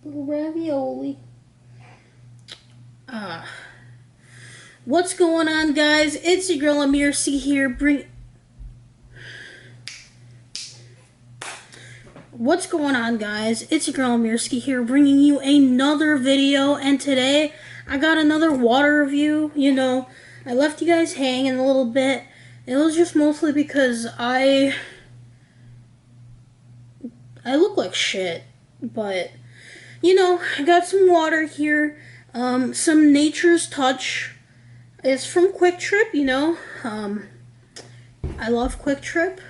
Little ravioli. What's going on, guys? It's your girl Amir C here. What's going on, guys? It's your girl Amirski here, bringing you another video. And today, I got another water review. You know, I left you guys hanging a little bit. It was just mostly because I look like shit. But, you know, I got some water here. Some Nature's Touch. It's from Quick Trip, you know. I love Quick Trip.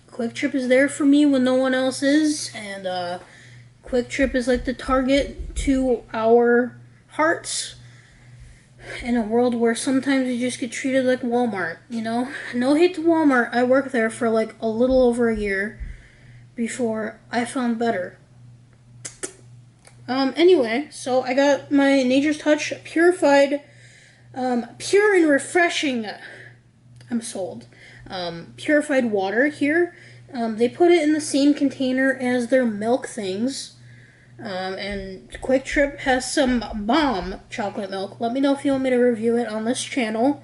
Quick Trip is there for me when no one else is, and Quick Trip is like the target to our hearts in a world where sometimes you just get treated like Walmart, you know? No hate to Walmart, I worked there for like a little over a year before I found better. Anyway, so I got my Nature's Touch purified, pure and refreshing, I'm sold. Purified water here. They put it in the same container as their milk things. And Quick Trip has some bomb chocolate milk. Let me know if you want me to review it on this channel.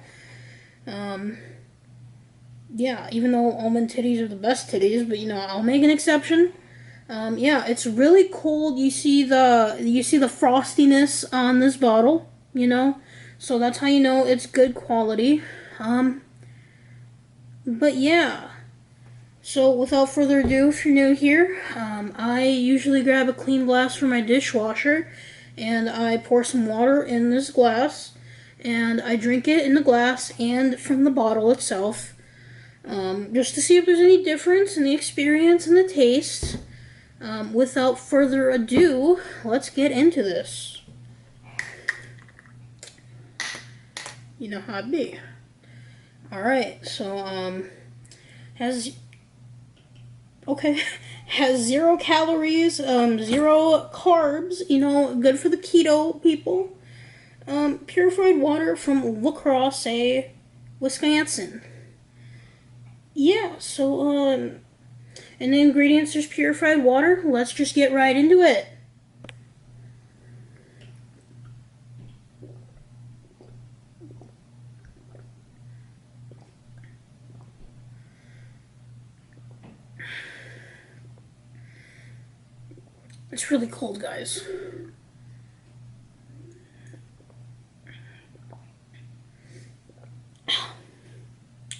Yeah, even though almond titties are the best titties, but you know, I'll make an exception. Yeah, it's really cold. You see the frostiness on this bottle, you know? So that's how you know it's good quality. But yeah, so without further ado, if you're new here, I usually grab a clean glass from my dishwasher, and I pour some water in this glass, and I drink it in the glass and from the bottle itself, just to see if there's any difference in the experience and the taste. Without further ado, let's get into this. You know how it be. Alright, so, has 0 calories, 0 carbs, you know, good for the keto people. Purified water from La Crosse, Wisconsin. Yeah, so, in the ingredients there's purified water. Let's just get right into it. It's really cold, guys.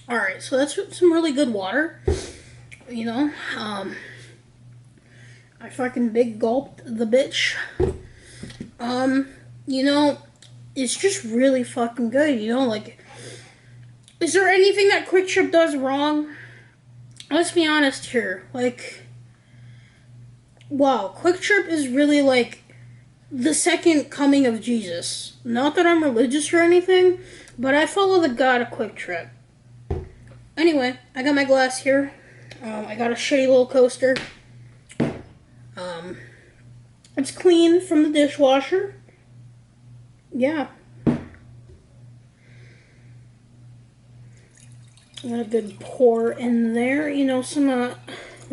Alright, so that's some really good water. You know, I fucking big gulped the bitch. You know, it's just really fucking good, you know, like, is there anything that Quick Trip does wrong? Let's be honest here, like, wow, Quick Trip is really like the second coming of Jesus. Not that I'm religious or anything, but I follow the God of Quick Trip. Anyway, I got my glass here. I got a shitty little coaster. It's clean from the dishwasher. Yeah. Got a good pour in there. You know,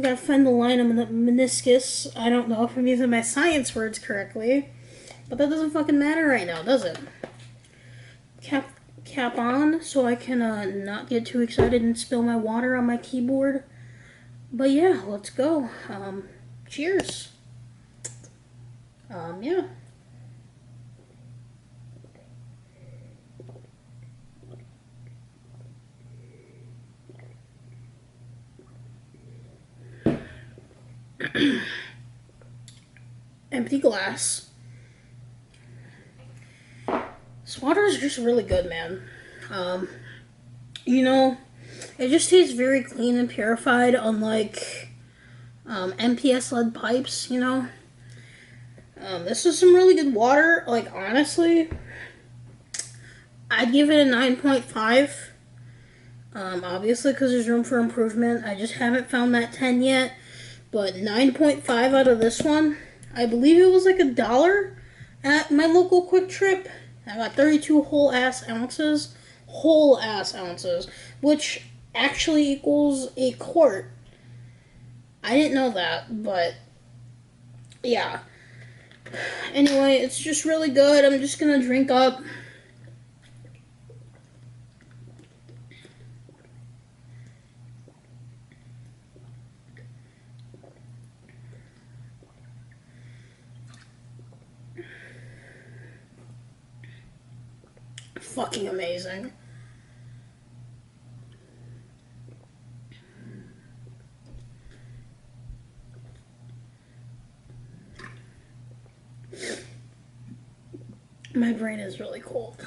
gotta find the line of the meniscus. I don't know if I'm using my science words correctly, but that doesn't fucking matter right now, does it? Cap on so I can not get too excited and spill my water on my keyboard. But yeah, let's go. Cheers. Yeah. Empty glass. This water is just really good, man. You know, it just tastes very clean and purified, unlike MPS lead pipes, you know. This is some really good water. Like, honestly, I'd give it a 9.5. Obviously, because there's room for improvement. I just haven't found that 10 yet. But 9.5 out of this one. I believe it was like $1 at my local Quick Trip. I got 32 whole ass ounces, which actually equals a quart. I didn't know that, but Yeah. Anyway, it's just really good. I'm just gonna drink up. Fucking amazing. My brain is really cold.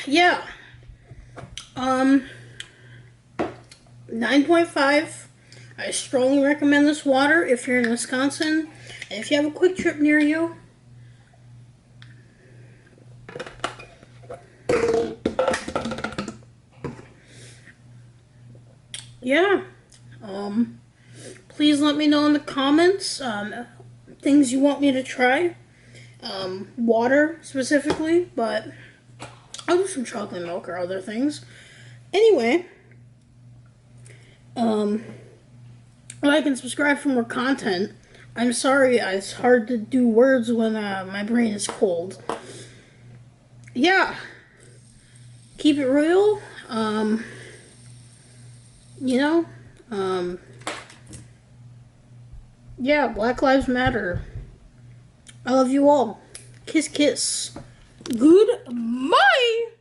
Yeah. 9.5. I strongly recommend this water if you're in Wisconsin and if you have a quick trip near you. Yeah. Please let me know in the comments things you want me to try. Water specifically, but I'll do some chocolate milk or other things. Anyway, like and subscribe for more content. I'm sorry, it's hard to do words when my brain is cold. Yeah, keep it real. You know, yeah, Black Lives Matter. I love you all. Kiss, kiss. Goodbye.